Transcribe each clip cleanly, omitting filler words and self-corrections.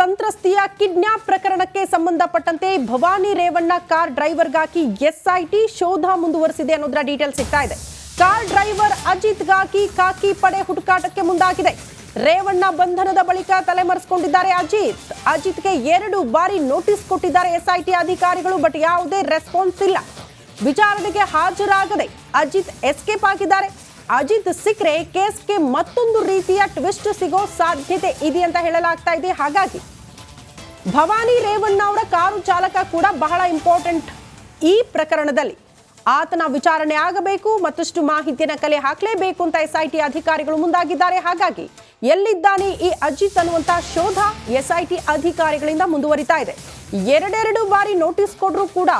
ಸಂತ್ರಸ್ತೆಯ kidnap ಪ್ರಕರಣಕ್ಕೆ ಸಂಬಂಧಪಟ್ಟಂತೆ Bhavani Revanna car ಡ್ರೈವರ್ಗಾಗಿ SIT ಶೋಧ ಮುಂದುವರೆಸಿದೆ ಅನ್ನೋದರ ಡೀಟೇಲ್ಸ್ ಸಿಗ್ತಾ ಇದೆ. ಕಾರ್ ಡ್ರೈವರ್ ಅಜಿತ್ಗಾಗಿ ಖಾಕಿ ಪಡೆ ಹುಡುಕಾಟಕ್ಕೆ ಮುಂದಾಗಿದೆ. ರೇವಣ್ಣ ಬಂಧನದ ಬಳಿಕ ತಲೆಮರೆಸಿಕೊಂಡಿದ್ದಾರೆ ಅಜಿತ್ಗೆ 2 ಬಾರಿ ನೋಟಿಸ್ ಕೊಟ್ಟಿದ್ದಾರೆ ಎಸ್ಐಟಿ ಅಧಿಕಾರಿಗಳು. ಬಟ್ ಯಾವುದೇ ರೆಸ್ಪಾನ್ಸ್ ಇಲ್ಲ. ವಿಚಾರಣೆಗೆ ಹಾಜರಾಗದೆ ಅಜಿತ್ ಎಸ್ಕೇಪ್ ಆಗಿದ್ದಾರೆ. ಅಜಿತ್ ಸಿಕ್ರೆ ಕೇಸ್ಗೆ ಮತ್ತೊಂದು ರೀತಿಯ ಟ್ವಿಸ್ಟ್ ಸಿಗೋ ಸಾಧ್ಯತೆ ಇದೆ ಅಂತ ಹೇಳಲಾಗ್ತಾ ಇದೆ. ಹಾಗಾಗಿ ಭವಾನಿ ರೇವಣ್ಣ ಅವರ ಕಾರು ಚಾಲಕ ಕೂಡ ಬಹಳ ಇಂಪಾರ್ಟೆಂಟ್ ಈ ಪ್ರಕರಣದಲ್ಲಿ. ಆತನ ವಿಚಾರಣೆ ಆಗಬೇಕು, ಮತ್ತಷ್ಟು ಮಾಹಿತಿಯನ್ನು ಕಲೆ ಹಾಕಲೇಬೇಕು ಅಂತ ಎಸ್ಐಟಿ ಅಧಿಕಾರಿಗಳು ಮುಂದಾಗಿದ್ದಾರೆ. ಹಾಗಾಗಿ ಎಲ್ಲಿದ್ದಾನೆ ಈ ಅಜಿತ್ ಅನ್ನುವಂತ ಶೋಧ ಎಸ್ಐಟಿ ಅಧಿಕಾರಿಗಳಿಂದ ಮುಂದುವರಿತಾ ಇದೆ. 2 ಬಾರಿ ನೋಟಿಸ್ ಕೊಟ್ಟರೂ ಕೂಡ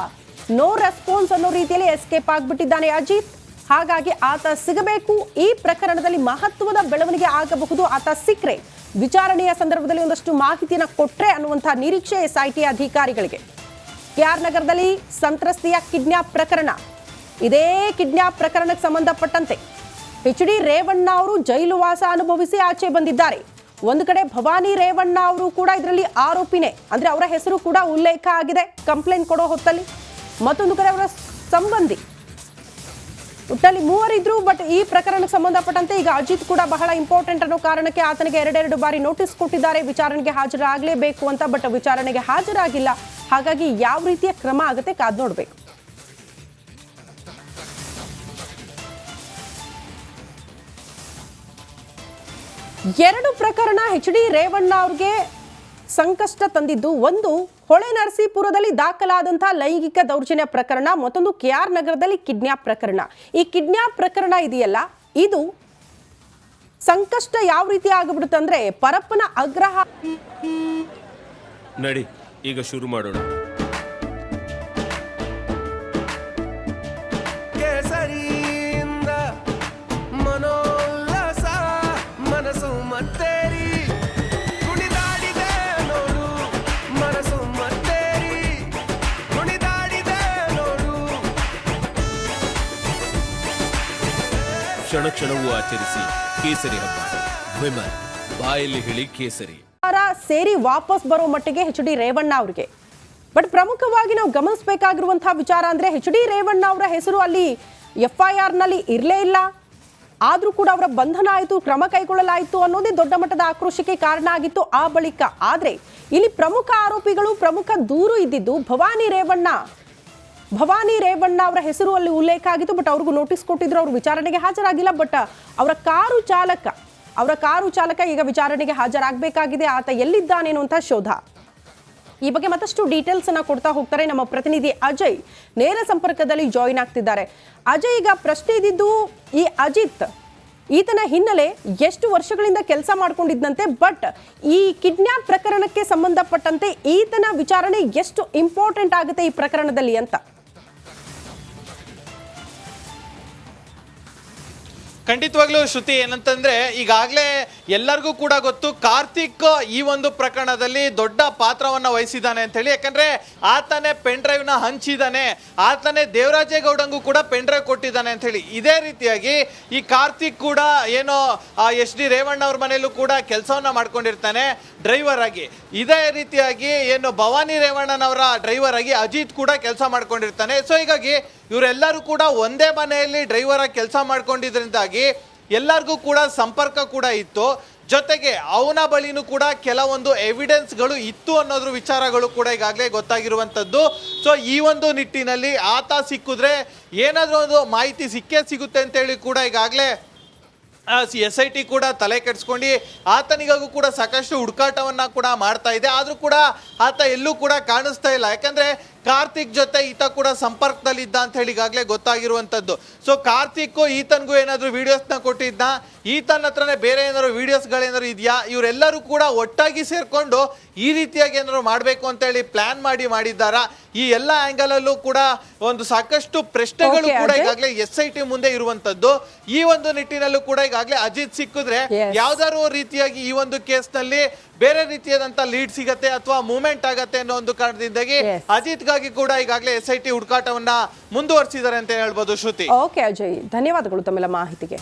ನೋ ರೆಸ್ಪಾನ್ಸ್ ಅನ್ನೋ ರೀತಿಯಲ್ಲಿ ಎಸ್ಕೇಪ್ ಆಗಿಬಿಟ್ಟಿದ್ದಾನೆ ಅಜಿತ್. ಹಾಗಾಗಿ ಆತ ಸಿಗಬೇಕು. ಈ ಪ್ರಕರಣದಲ್ಲಿ ಮಹತ್ವದ ಬೆಳವಣಿಗೆ ಆಗಬಹುದು. ಆತ ಸಿಕ್ಕರೆ ವಿಚಾರಣೆಯ ಸಂದರ್ಭದಲ್ಲಿ ಒಂದಷ್ಟು ಮಾಹಿತಿಯನ್ನು ಕೊಟ್ರೆ ಅನ್ನುವಂತಹ ನಿರೀಕ್ಷೆ ಎಸ್ಐಟಿ ಅಧಿಕಾರಿಗಳಿಗೆ. ಕೆಆರ್ ನಗರದಲ್ಲಿ ಸಂತ್ರಸ್ತೆಯ ಕಿಡ್ನಾಪ್ ಪ್ರಕರಣ, ಇದೇ ಕಿಡ್ನಾಪ್ ಪ್ರಕರಣಕ್ಕೆ ಸಂಬಂಧಪಟ್ಟಂತೆ ಎಚ್.ಡಿ. ರೇವಣ್ಣ ಅವರು ಜೈಲು ವಾಸ ಅನುಭವಿಸಿ ಆಚೆ ಬಂದಿದ್ದಾರೆ. ಒಂದು ಕಡೆ ಭವಾನಿ ರೇವಣ್ಣ ಅವರು ಕೂಡ ಇದರಲ್ಲಿ ಆರೋಪಿನೇ, ಅಂದ್ರೆ ಅವರ ಹೆಸರು ಕೂಡ ಉಲ್ಲೇಖ ಆಗಿದೆ ಕಂಪ್ಲೇಂಟ್ ಕೊಡೋ ಹೊತ್ತಲ್ಲಿ. ಮತ್ತೊಂದು ಕಡೆ ಅವರ ಸಂಬಂಧಿ, ಒಟ್ಟಲ್ಲಿ 3 ಇದ್ರು. ಬಟ್ ಈ ಪ್ರಕರಣಕ್ಕೆ ಸಂಬಂಧಪಟ್ಟಂತೆ ಈಗ ಅಜಿತ್ ಕೂಡ ಬಹಳ ಇಂಪಾರ್ಟೆಂಟ್ ಅನ್ನೋ ಕಾರಣಕ್ಕೆ ಆತನಿಗೆ 2 ಬಾರಿ ನೋಟಿಸ್ ಕೊಟ್ಟಿದ್ದಾರೆ ವಿಚಾರಣೆಗೆ ಹಾಜರಾಗಲೇಬೇಕು ಅಂತ. ಬಟ್ ವಿಚಾರಣೆಗೆ ಹಾಜರಾಗಿಲ್ಲ. ಹಾಗಾಗಿ ಯಾವ ರೀತಿಯ ಕ್ರಮ ಆಗುತ್ತೆ ಕಾದ್ ನೋಡ್ಬೇಕು. ಎರಡು ಪ್ರಕರಣ ಎಚ್.ಡಿ. ರೇವಣ್ಣ ಅವ್ರಿಗೆ ಸಂಕಷ್ಟ ತಂದಿದ್ದು. ಒಂದು ಹೊಳೆನರಸೀಪುರದಲ್ಲಿ ದಾಖಲಾದಂತಹ ಲೈಂಗಿಕ ದೌರ್ಜನ್ಯ ಪ್ರಕರಣ, ಮತ್ತೊಂದು ಕೆಆರ್ ನಗರದಲ್ಲಿ ಕಿಡ್ನಾಪ್ ಪ್ರಕರಣ. ಈ ಕಿಡ್ನಾಪ್ ಪ್ರಕರಣ ಇದೆಯಲ್ಲ, ಇದು ಸಂಕಷ್ಟ ಯಾವ ರೀತಿ ಆಗಿಬಿಡುತ್ತೆ ಅಂದ್ರೆ ಪರಪ್ಪನ ಆಗ್ರಹ. ನಡಿ ಈಗ ಶುರು ಮಾಡೋಣ. ಕ್ಷಣ ಕ್ಷಣವೂ ಆಚರಿಸಿ ಕೇಸರಿ ಹಬ್ಬ. ವಿಮಲ್ ಬಾಯಲ್ಲಿ ಹೇಳಿ ಕೇಸರಿ ಸೇರಿ ವಾಪಸ್ ಬರೋ ಮಟ್ಟಿಗೆ ಎಚ್.ಡಿ. ರೇವಣ್ಣ ಅವರಿಗೆ. ಬಟ್ ಪ್ರಮುಖವಾಗಿ ನಾವು ಗಮನಿಸಬೇಕಾಗಿರುವಂತಹ ವಿಚಾರ ಅಂದ್ರೆ ಎಚ್.ಡಿ. ರೇವಣ್ಣ ಅವರ ಹೆಸರು ಅಲ್ಲಿ FIR ನಲ್ಲಿ ಇರಲೇ ಇಲ್ಲ. ಆದ್ರೂ ಕೂಡ ಅವರ ಬಂಧನ ಆಯಿತು, ಕ್ರಮ ಕೈಗೊಳ್ಳಲಾಯಿತು ಅನ್ನೋದೇ ದೊಡ್ಡ ಮಟ್ಟದ ಆಕ್ರೋಶಕ್ಕೆ ಕಾರಣ ಆಗಿತ್ತು ಆ ಬಳಿಕ. ಆದ್ರೆ ಇಲ್ಲಿ ಪ್ರಮುಖ ಆರೋಪಿಗಳು, ಪ್ರಮುಖ ದೂರು ಇದ್ದಿದ್ದು ಭವಾನಿ ರೇವಣ್ಣ ಅವರ ಹೆಸರು ಅಲ್ಲಿ ಉಲ್ಲೇಖ ಆಗಿತ್ತು. ಬಟ್ ಅವ್ರಿಗೂ ನೋಟಿಸ್ ಕೊಟ್ಟಿದ್ರು, ಅವರು ವಿಚಾರಣೆಗೆ ಹಾಜರಾಗಿಲ್ಲ. ಬಟ್ ಅವರ ಕಾರು ಚಾಲಕ ಈಗ ವಿಚಾರಣೆಗೆ ಹಾಜರಾಗಬೇಕಾಗಿದೆ. ಆತ ಎಲ್ಲಿದ್ದಾನೆ ಅನ್ನುವಂಥ ಶೋಧ. ಈ ಬಗ್ಗೆ ಮತ್ತಷ್ಟು ಡೀಟೇಲ್ಸ್ ಅನ್ನ ಕೊಡ್ತಾ ಹೋಗ್ತಾರೆ ನಮ್ಮ ಪ್ರತಿನಿಧಿ ಅಜಯ್. ನೇರ ಸಂಪರ್ಕದಲ್ಲಿ ಜಾಯಿನ್ ಆಗ್ತಿದ್ದಾರೆ. ಅಜಯ್, ಈಗ ಪ್ರಶ್ನೆ ಇದ್ದಿದ್ದು ಈ ಅಜಿತ್, ಈತನ ಹಿನ್ನೆಲೆ ಎಷ್ಟು ವರ್ಷಗಳಿಂದ ಕೆಲಸ ಮಾಡ್ಕೊಂಡಿದ್ದಂತೆ. ಬಟ್ ಈ ಕಿಡ್ನಾಪ್ ಪ್ರಕರಣಕ್ಕೆ ಸಂಬಂಧಪಟ್ಟಂತೆ ಈತನ ವಿಚಾರಣೆ ಎಷ್ಟು ಇಂಪಾರ್ಟೆಂಟ್ ಆಗುತ್ತೆ ಈ ಪ್ರಕರಣದಲ್ಲಿ ಅಂತ. ಖಂಡಿತವಾಗ್ಲೂ ಶ್ರುತಿ, ಏನಂತಂದ್ರೆ ಈಗಾಗಲೇ ಎಲ್ಲರಿಗೂ ಕೂಡ ಗೊತ್ತು ಕಾರ್ತಿಕ್ ಈ ಒಂದು ಪ್ರಕರಣದಲ್ಲಿ ದೊಡ್ಡ ಪಾತ್ರವನ್ನ ವಹಿಸಿದ್ದಾನೆ ಅಂತ ಹೇಳಿ. ಯಾಕಂದ್ರೆ ಆತನೇ ಪೆನ್ ಡ್ರೈವ್ ನ ಹಂಚಿದ್ದಾನೆ, ಆತನೇ ದೇವರಾಜೇಗೌಡಂಗೂ ಕೂಡ ಪೆನ್ ಡ್ರೈವ್ ಕೊಟ್ಟಿದ್ದಾನೆ ಅಂತ ಹೇಳಿ. ಇದೇ ರೀತಿಯಾಗಿ ಈ ಕಾರ್ತಿಕ್ ಕೂಡ ಏನೋ ಎಚ್.ಡಿ. ರೇವಣ್ಣ ಅವ್ರ ಮನೆಯಲ್ಲೂ ಕೂಡ ಕೆಲಸವನ್ನ ಮಾಡ್ಕೊಂಡಿರ್ತಾನೆ ಡ್ರೈವರ್ ಆಗಿ. ಇದೇ ರೀತಿಯಾಗಿ ಏನು ಭವಾನಿ ರೇವಣ್ಣನವರ ಡ್ರೈವರ್ ಆಗಿ ಅಜಿತ್ ಕೂಡ ಕೆಲಸ ಮಾಡ್ಕೊಂಡಿರ್ತಾನೆ. ಸೊ ಹೀಗಾಗಿ ಇವರೆಲ್ಲರೂ ಕೂಡ ಒಂದೇ ಮನೆಯಲ್ಲಿ ಡ್ರೈವರ್ ಆಗಿ ಕೆಲಸ ಮಾಡ್ಕೊಂಡಿದ್ರಿಂದಾಗಿ ಎಲ್ಲರಿಗೂ ಕೂಡ ಸಂಪರ್ಕ ಕೂಡ ಇತ್ತು. ಜೊತೆಗೆ ಅವನ ಬಳಿನೂ ಕೂಡ ಕೆಲವೊಂದು ಎವಿಡೆನ್ಸ್ಗಳು ಇತ್ತು ಅನ್ನೋದ್ರ ವಿಚಾರಗಳು ಕೂಡ ಈಗಾಗಲೇ ಗೊತ್ತಾಗಿರುವಂಥದ್ದು. ಸೊ ಈ ಒಂದು ನಿಟ್ಟಿನಲ್ಲಿ ಆತ ಸಿಕ್ಕಿದ್ರೆ ಏನಾದರೂ ಒಂದು ಮಾಹಿತಿ ಸಿಕ್ಕೇ ಸಿಗುತ್ತೆ ಅಂತೇಳಿ ಕೂಡ ಈಗಾಗಲೇ SIT ಕೂಡ ತಲೆ ಕೆಡಿಸ್ಕೊಂಡು ಆತನಿಗಾಗೂ ಕೂಡ ಸಾಕಷ್ಟು ಹುಡುಕಾಟವನ್ನ ಕೂಡ ಮಾಡ್ತಾ ಇದೆ. ಆದರೂ ಕೂಡ ಆತ ಎಲ್ಲೂ ಕೂಡ ಕಾಣಿಸ್ತಾ ಇಲ್ಲ. ಯಾಕಂದ್ರೆ ಕಾರ್ತಿಕ್ ಜೊತೆ ಈತ ಕೂಡ ಸಂಪರ್ಕದಲ್ಲಿದ್ದ ಅಂತ ಹೇಳಿ ಈಗಾಗಲೇ ಗೊತ್ತಾಗಿರುವಂಥದ್ದು. ಸೊ ಕಾರ್ತಿಕ್ ಈತನ್ಗೂ ಏನಾದರೂ ವಿಡಿಯೋಸ್ನ ಕೊಟ್ಟಿದ್ದ, ಈತನ ಹತ್ರನೇ ಬೇರೆ ಏನಾದ್ರು ವಿಡಿಯೋಸ್ಗಳೇನಾದ್ರು ಇದೆಯಾ, ಇವರೆಲ್ಲರೂ ಕೂಡ ಒಟ್ಟಾಗಿ ಸೇರ್ಕೊಂಡು ಈ ರೀತಿಯಾಗಿ ಏನಾದ್ರು ಮಾಡಬೇಕು ಅಂತ ಹೇಳಿ ಪ್ಲಾನ್ ಮಾಡಿದ್ದಾರ. ಈ ಎಲ್ಲ ಆಂಗಲ್ ಅಲ್ಲೂ ಕೂಡ ಒಂದು ಸಾಕಷ್ಟು ಪ್ರಶ್ನೆಗಳು ಕೂಡ ಈಗಾಗಲೇ SIT ಮುಂದೆ ಇರುವಂತದ್ದು. ಈ ಒಂದು ನಿಟ್ಟಿನಲ್ಲೂ ಕೂಡ ಈಗಾಗಲೇ ಅಜಿತ್ ಸಿಕ್ಕಿದ್ರೆ ಯಾವ್ದಾದ್ರು ರೀತಿಯಾಗಿ ಈ ಒಂದು ಕೇಸ್ ನಲ್ಲಿ ಬೇರೆ ರೀತಿಯಾದಂತ ಲೀಡ್ ಸಿಗತ್ತೆ ಅಥವಾ ಮೂವ್ಮೆಂಟ್ ಆಗತ್ತೆ ಅನ್ನೋ ಒಂದು ಕಾರಣದಿಂದಾಗಿ ಅಜಿತ್ಗಾಗಿ ಕೂಡ ಈಗಾಗಲೇ SIT ಹುಡುಕಾಟವನ್ನ ಮುಂದುವರಿಸಿದ್ದಾರೆ ಅಂತ ಹೇಳ್ಬೋದು ಶ್ರುತಿ. ಓಕೆ ಅಜಯ್, ಧನ್ಯವಾದಗಳು ತಮ್ಮೆಲ್ಲ ಮಾಹಿತಿಗೆ.